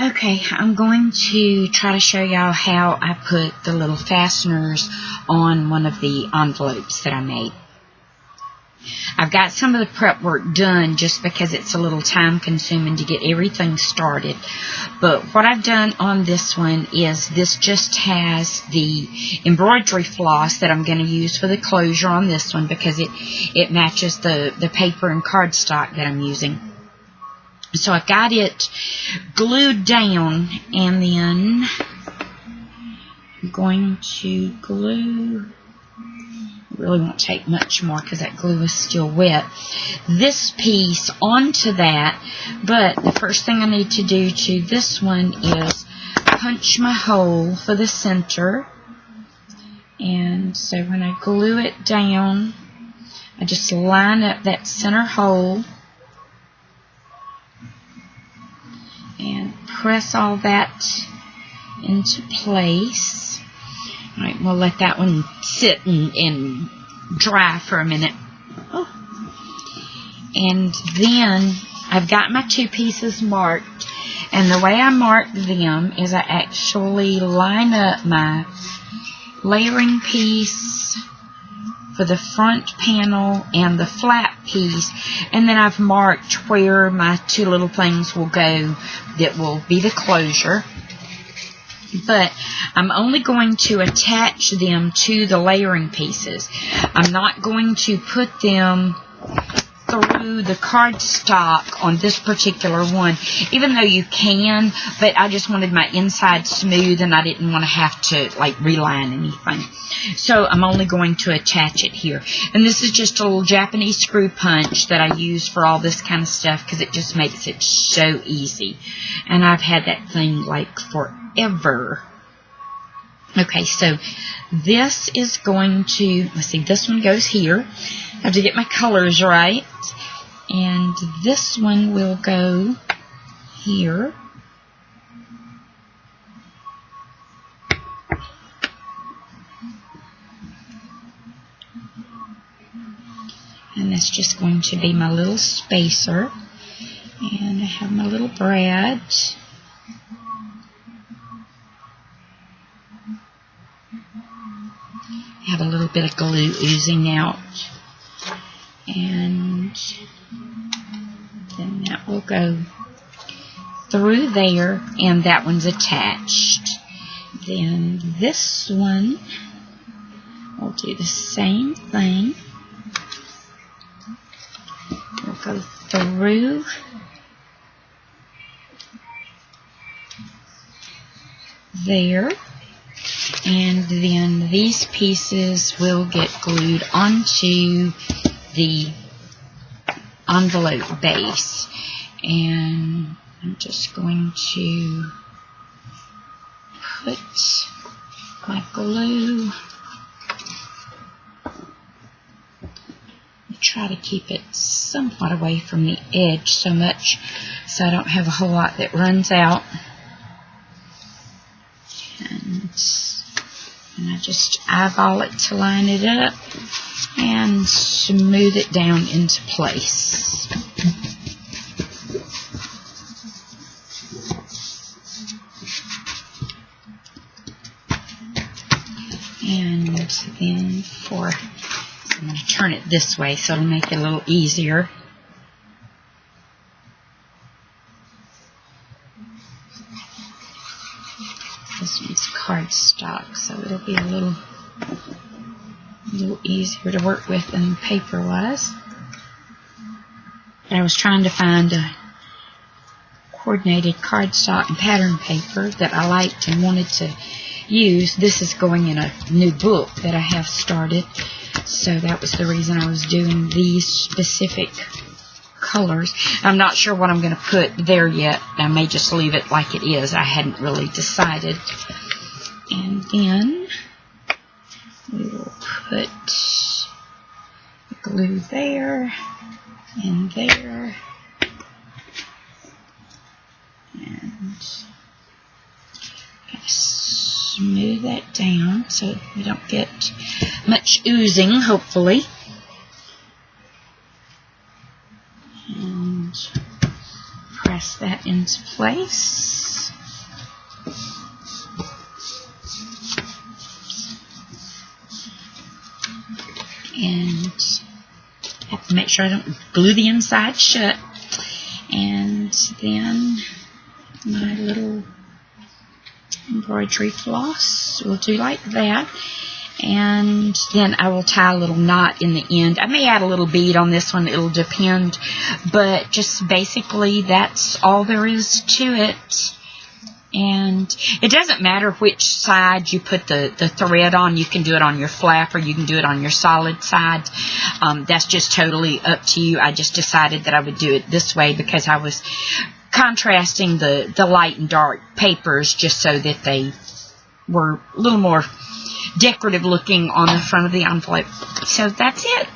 Okay, I'm going to try to show y'all how I put the little fasteners on one of the envelopes that I made. I've got some of the prep work done just because it's a little time consuming to get everything started. But what I've done on this one is this just has the embroidery floss that I'm going to use for the closure on this one because it matches the paper and cardstock that I'm using. So I've got it glued down, and then I'm going to glue. It really won't take much more because that glue is still wet. This piece onto that, but the first thing I need to do to this one is punch my hole for the center. And so when I glue it down, I just line up that center hole and press all that into place. Alright, we'll let that one sit and dry for a minute. Oh. And then I've got my two pieces marked, and the way I mark them is I actually line up my layering piece for the front panel and the flat piece, and then I've marked where my two little things will go that will be the closure. But I'm only going to attach them to the layering pieces. I'm not going to put them through the cardstock on this particular one, even though you can, but I just wanted my inside smooth and I didn't want to have to like reline anything. So I'm only going to attach it here. And this is just a little Japanese screw punch that I use for all this kind of stuff because it just makes it so easy. And I've had that thing like forever. Okay, so this is going to, let's see, this one goes here. I have to get my colors right. And this one will go here. And that's just going to be my little spacer. And I have my little brad. I have a little bit of glue oozing out. And then that will go through there, and that one's attached. Then this one will do the same thing. We'll go through there, and then these pieces will get glued onto the envelope base. And I'm just going to put my glue, try to keep it somewhat away from the edge so much so I don't have a whole lot that runs out. And I just eyeball it to line it up and smooth it down into place. And then I'm going to turn it this way so it'll make it a little easier. This one's cardstock, so it'll be a little easier to work with than paper was. I was trying to find a coordinated cardstock and pattern paper that I liked and wanted to use. This is going in a new book that I have started, so that was the reason I was doing these specific colors. I'm not sure what I'm going to put there yet. I may just leave it like it is. I hadn't really decided. And then we will put the glue there and there. And smooth that down so we don't get much oozing, hopefully. And press that into place. And have to make sure I don't glue the inside shut. And then my little embroidery floss will do like that. And then I will tie a little knot in the end. I may add a little bead on this one. It'll depend. But just basically that's all there is to it. And it doesn't matter which side you put the thread on. You can do it on your flap or you can do it on your solid side. That's just totally up to you. I just decided that I would do it this way because I was contrasting the light and dark papers just so that they were a little more decorative looking on the front of the envelope. So that's it.